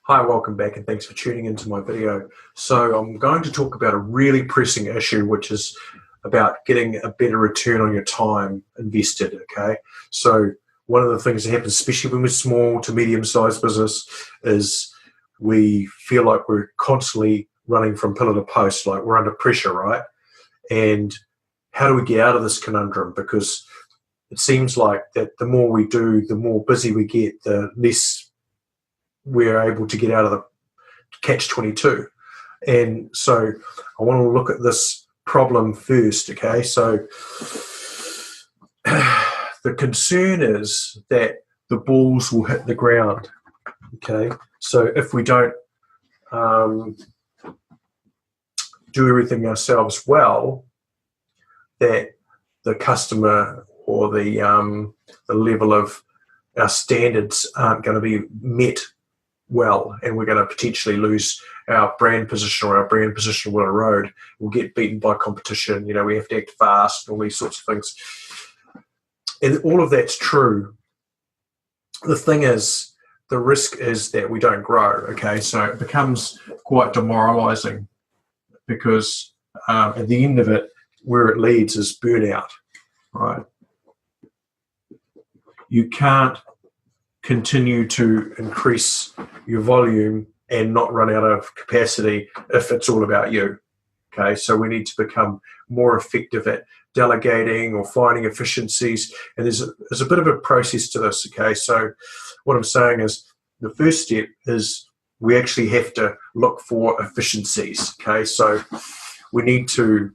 Hi, welcome back and thanks for tuning into my video. So I'm going to talk about a really pressing issue, which is about getting a better return on your time invested, okay? So one of the things that happens, especially when we're small to medium-sized business, is we feel like we're constantly running from pillar to post, like we're under pressure, right? And how do we get out of this conundrum? Because it seems like that the more we do, the more busy we get, the less we're able to get out of the catch-22. And so I want to look at this problem first, okay? So the concern is that the balls will hit the ground, okay? So if we don't do everything ourselves well, that the customer or the level of our standards aren't going to be met well, and we're going to potentially lose our brand position, or our brand position will erode. We'll get beaten by competition. You know, we have to act fast and all these sorts of things. And all of that's true. The thing is, the risk is that we don't grow, okay? So it becomes quite demoralizing because at the end of it, where it leads is burnout, right? You can't continue to increase your volume and not run out of capacity if it's all about you. Okay, so we need to become more effective at delegating or finding efficiencies, and there's a bit of a process to this. Okay, so what I'm saying is the first step is we actually have to look for efficiencies. Okay, so we need to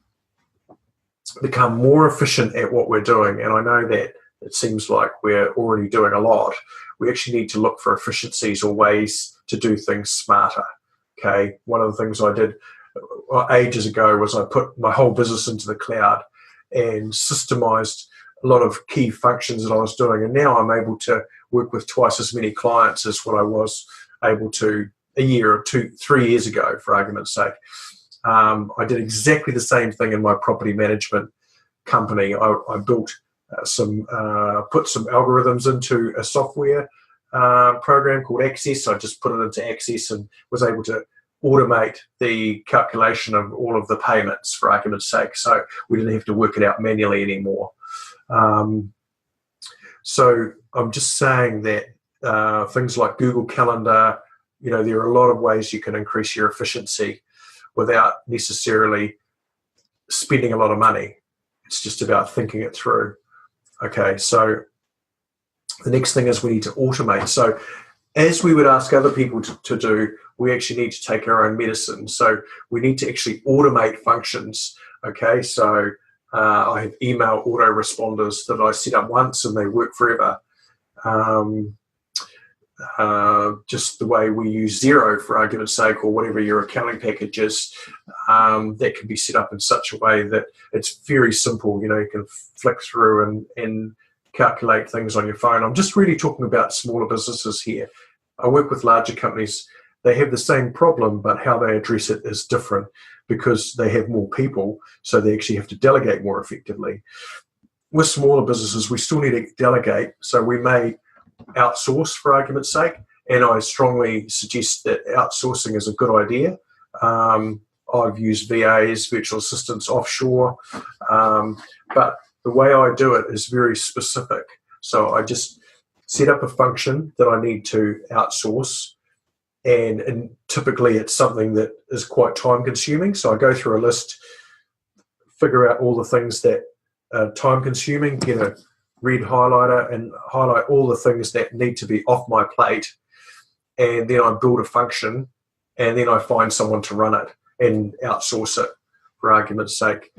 become more efficient at what we're doing, and I know that it seems like we're already doing a lot. We actually need to look for efficiencies or ways to do things smarter. Okay, one of the things I did ages ago was I put my whole business into the cloud and systemized a lot of key functions that I was doing, and now I'm able to work with twice as many clients as what I was able to a year or 3 years ago, for argument's sake. I did exactly the same thing in my property management company. I built put some algorithms into a software program called Access. I just put it into Access and was able to automate the calculation of all of the payments, for argument's sake. So we didn't have to work it out manually anymore. So I'm just saying that things like Google Calendar, you know, there are a lot of ways you can increase your efficiency without necessarily spending a lot of money. It's just about thinking it through. Okay, so the next thing is we need to automate. So as we would ask other people to do, we actually need to take our own medicine. So we need to actually automate functions. Okay, so I have email autoresponders that I set up once and they work forever. Just the way we use Xero, for argument's sake, or whatever your accounting package is, that can be set up in such a way that it's very simple. You know, you can flick through and calculate things on your phone. I'm just really talking about smaller businesses here. I work with larger companies. They have the same problem, but how they address it is different because they have more people, so they actually have to delegate more effectively. With smaller businesses, we still need to delegate, so we may outsource, for argument's sake, and I strongly suggest that outsourcing is a good idea. I've used VAs, virtual assistants offshore, but the way I do it is very specific. So I just set up a function that I need to outsource, and typically it's something that is quite time consuming. So I go through a list, figure out all the things that are time consuming, get a red highlighter and highlight all the things that need to be off my plate, and then I build a function, and then I find someone to run it and outsource it, for argument's sake.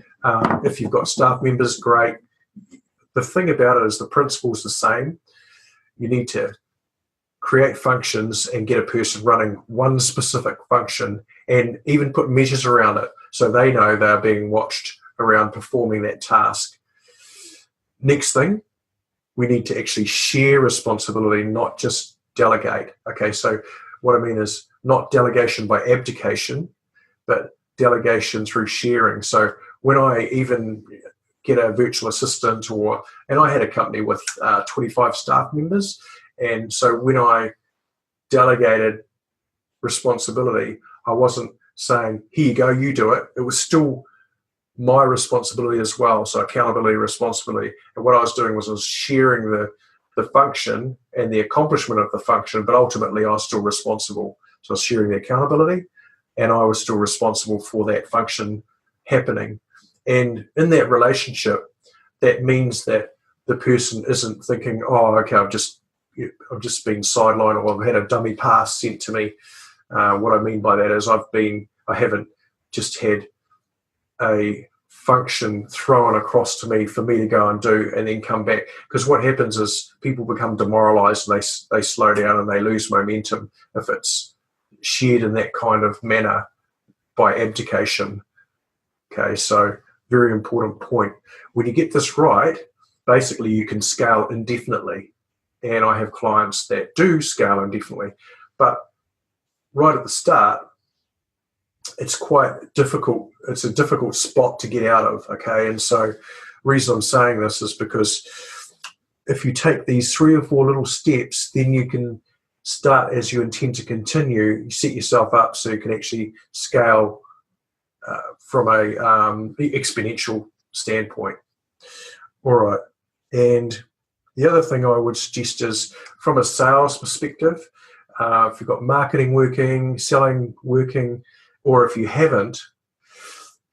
If you've got staff members, great. The thing about it is the principle's the same. You need to create functions and get a person running one specific function, and even put measures around it so they know they're being watched around performing that task. Next thing, we need to actually share responsibility, not just delegate. Okay, so what I mean is not delegation by abdication, but delegation through sharing. So when I even get a virtual assistant, and I had a company with 25 staff members, and so when I delegated responsibility. I wasn't saying, here you go, you do it. It was still my responsibility as well. So accountability, responsibility. And what I was doing was I was sharing the function and the accomplishment of the function, but ultimately I was still responsible. So I was sharing the accountability and I was still responsible for that function happening. And in that relationship, that means that the person isn't thinking, oh, okay, I've just been sidelined, or I've had a dummy pass sent to me. What I mean by that is I haven't just had a function thrown across to me for me to go and do and then come back. Because what happens is people become demoralized and they slow down and they lose momentum if it's shared in that kind of manner by abdication. Okay, so very important point. When you get this right, basically you can scale indefinitely. And I have clients that do scale indefinitely. But right at the start, it's quite difficult. It's a difficult spot to get out of, okay? And so the reason I'm saying this is because if you take these 3 or 4 little steps, then you can start as you intend to continue. You set yourself up so you can actually scale from a exponential standpoint. All right. And the other thing I would suggest is from a sales perspective, if you've got marketing working, selling working, or if you haven't,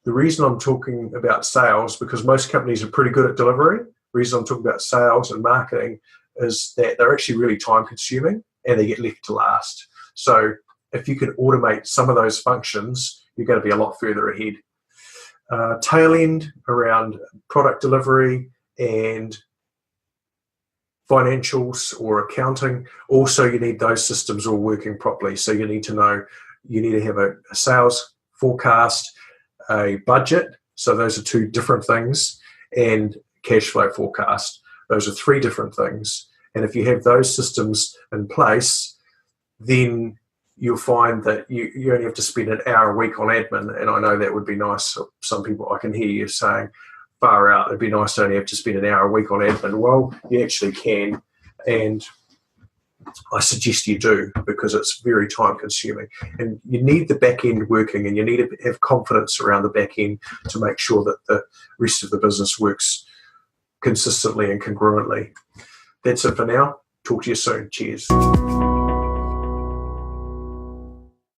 the reason I'm talking about sales, because most companies are pretty good at delivery, the reason I'm talking about sales and marketing is that they're actually really time consuming and they get left to last. So if you can automate some of those functions, you're going to be a lot further ahead. Tail end around product delivery and financials or accounting, also you need those systems all working properly. So you need to know, you need to have a sales forecast, a budget, so those are 2 different things, and cash flow forecast. Those are 3 different things. And if you have those systems in place, then you'll find that you only have to spend an hour a week on admin. And I know that would be nice. Some people, I can hear you saying, far out, it'd be nice to only have to spend an hour a week on admin. Well, you actually can, and I suggest you do, because it's very time consuming. And you need the back end working, and you need to have confidence around the back end to make sure that the rest of the business works consistently and congruently. That's it for now. Talk to you soon. Cheers.